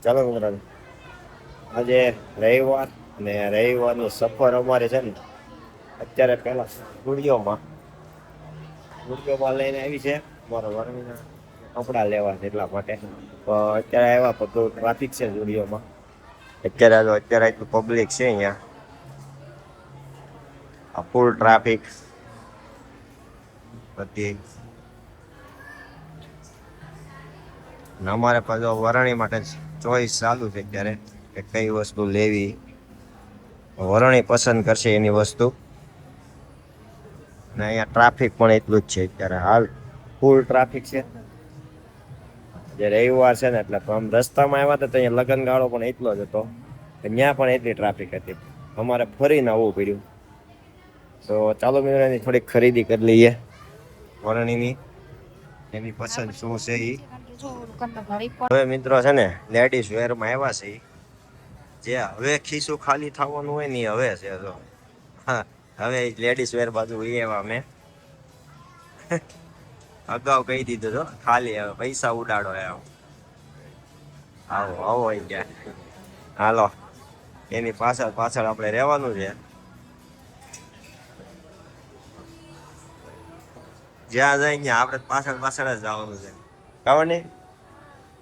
ચાલો મિત્રો, આજે રવિવાર ને રવિવારની સફર અમારે છે ને અત્યારે પહેલા સ્ટુડિયોમાં લઈને આવી છે મારો વરણીના કપડાં લેવા છે એટલા માટે. તો અત્યારે આવ્યા તો ટ્રાફિક છે સ્ટુડિયોમાં. અત્યારે એટલું પબ્લિક છે અહીંયા, ફૂલ ટ્રાફિક બધી. અમારે પાછો વરણી માટે ચોઈસ ચાલુ છે અત્યારે કે કઈ વસ્તુ લેવી. વરણી પસંદ કરશે એની વસ્તુ. ને અહીંયા ટ્રાફિક પણ એટલું જ છે અત્યારે, હાલ ફૂલ ટ્રાફિક છે. જે રવિવાર છે ને એટલે આમ રસ્તામાં આવ્યા હતા તો અહીંયા લગનગાળો પણ એટલો જ હતો, ત્યાં પણ એટલી ટ્રાફિક હતી. અમારે ફરીને આવવું પડ્યું. તો ચાલો મિત્રો એની થોડીક ખરીદી કરી લઈએ વરણીની, એની પસંદ શું છે એ. હવે મિત્રો છે ને લેડીઝ વેરમાં આવ્યા છે, જે હવે ખીસું ખાલી થવાનું હોય ને હવે છે. તો હા, હવે લેડીઝ વેર બાજુ એવા મેં અગાઉ કહી દીધું તો ખાલી હવે પૈસા ઉડાડો એમ. આવો આવો ગયા, હાલો એની પાછળ આપણે રહેવાનું છે. જ્યાં જાય ત્યાં આપણે પાછળ જ જવાનું છે. ખબર નહીં,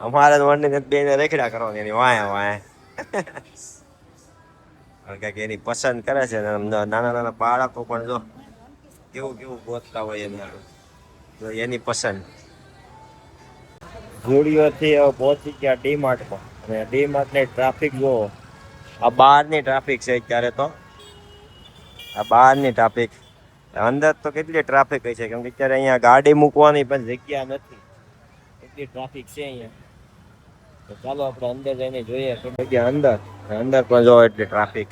અમારે વનની બેને રેખડા કરવાની એની વાય કંઈક એની પસંદ કરે છે. નાના બાળકો પણ જો કેવું ગોતતા હોય એની પસંદ. ઝુડિયોથી પહોંચી ગયા ડીમાર્ટમાં, અને ડીમાર્ટની ટ્રાફિક જુઓ. આ બહારની ટ્રાફિક છે અત્યારે તો, આ બહારની ટ્રાફિક. અંદર તો કેટલી ટ્રાફિક હોય છે, કેમ કે અત્યારે અહીંયા ગાડી મૂકવાની પણ જગ્યા નથી, એટલી ટ્રાફિક છે અહીંયા. તો ચાલો આપણે અંદર જઈને જોઈએ અંદર પણ જો એટલી ટ્રાફિક.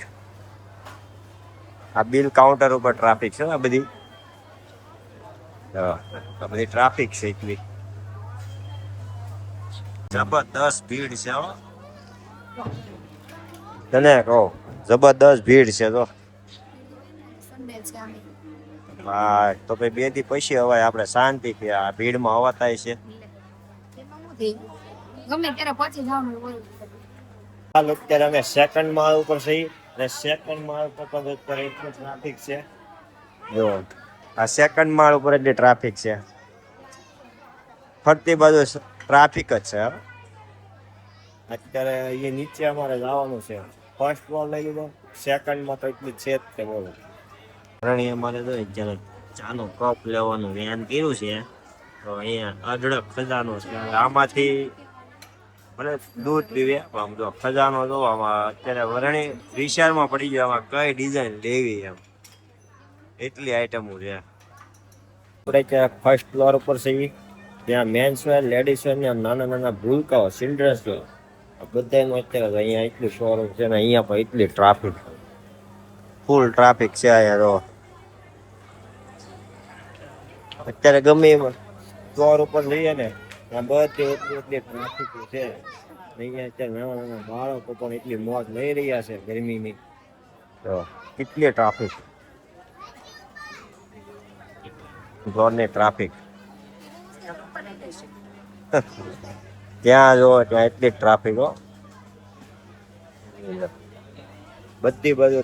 આ બિલ કાઉન્ટર ઉપર ટ્રાફિક છે આ બધી ટ્રાફિક છે એટલી જબરદસ્ત ભીડ છે. તને કહો જબરદસ્ત ભીડ છે. તો હા, તો ભાઈ 2 દી પછી હવાય આપણે શાંતિ થી. આ ભીડમાં હવા થાય છે. અત્યારે અમે સેકન્ડ માળ ઉપર છીએ, અને સેકન્ડ માળ ઉપર પણ અત્યારે એટલું ટ્રાફિક છે. જો આ સેકન્ડ માળ ઉપર એટલી ટ્રાફિક છે, ફરતી બાજુ ટ્રાફિક જ છે. અત્યારે એ નીચે અમારે જવાનું છે. ફર્સ્ટ ફ્લોર લઈ લીધો, સેકન્ડમાં તો એટલી છે જ તે બોલું. અમારે તો અત્યારે ચાનો કપ લેવાનું વેન કર્યું છે. તો અહીંયા અઢળક ખજાનો છે. આમાંથી મને દૂધ પીવે આમ જો ખજાનો જોવામાં અત્યારે વરણી વિચારમાં પડી ગયો આમાં કઈ ડિઝાઇન લેવી એમ, એટલી આઈટમો છે. આપણે ત્યાં ફર્સ્ટ ફ્લોર ઉપર છે, ત્યાં મેન્સ વેર, લેડીઝ વેર, નાના ભૂલકાઓ, ચિલ્ડ્રન્સ વેર બધાનું અત્યારે અહીંયા એટલું શોરૂમ છે ને અહીંયા પણ એટલી ટ્રાફિક, ફૂલ ટ્રાફિક છે અહીંયા. તો અત્યારે ગમે એમાં ફ્લોર ઉપર જઈએ ને ત્યાં બધી એટલી ટ્રાફિક છે. અહીંયા અત્યારે નાના બાળકો પણ એટલી મોજ લઈ રહ્યા છે ગરમીની. તો કેટલી ટ્રાફિક, ફ્લોરની ટ્રાફિક. ત્યાં જો ત્યાં એટલી ટ્રાફિક હો, બધી બાજુ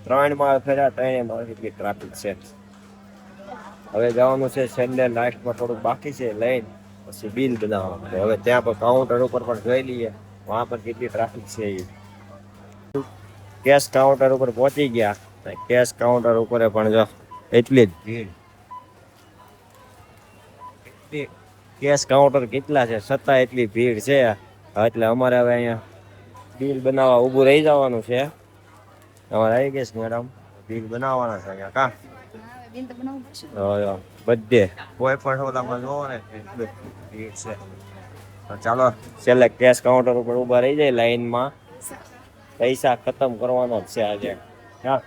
3 માળ ફેર્યા 3 માળ એટલી ટ્રાફિક છે. હવે જવાનું છે છેલ્લે લાસ્ટમાં, થોડુંક બાકી છે લઈને પછી બિલ બનાવવાનું. હવે ત્યાં પણ કાઉન્ટર ઉપર પણ જોઈ લઈએ વહાં પર કેટલી ટ્રાફિક છે. કેશ કાઉન્ટર ઉપર પહોંચી ગયા, કેશ કાઉન્ટર ઉપર પણ જો એટલી જ ભીડ. કેશ કાઉન્ટર કેટલા છે છતાં એટલી ભીડ છે. એટલે અમારે હવે અહીંયા બિલ બનાવવા ઊભું રહી જવાનું છે. અમારે આવી ગઈ છે મેડમ, બિલ બનાવવાના છે અહીંયા. કા બધે કોઈ પણ ઓલામાં જોવો ને એટલી ભીડ છે. ચાલો છેલ્લે કેશ કાઉન્ટર ઉપર ઊભા રહી જાય લાઈનમાં, પૈસા ખતમ કરવાનો જ છે આજે. હા,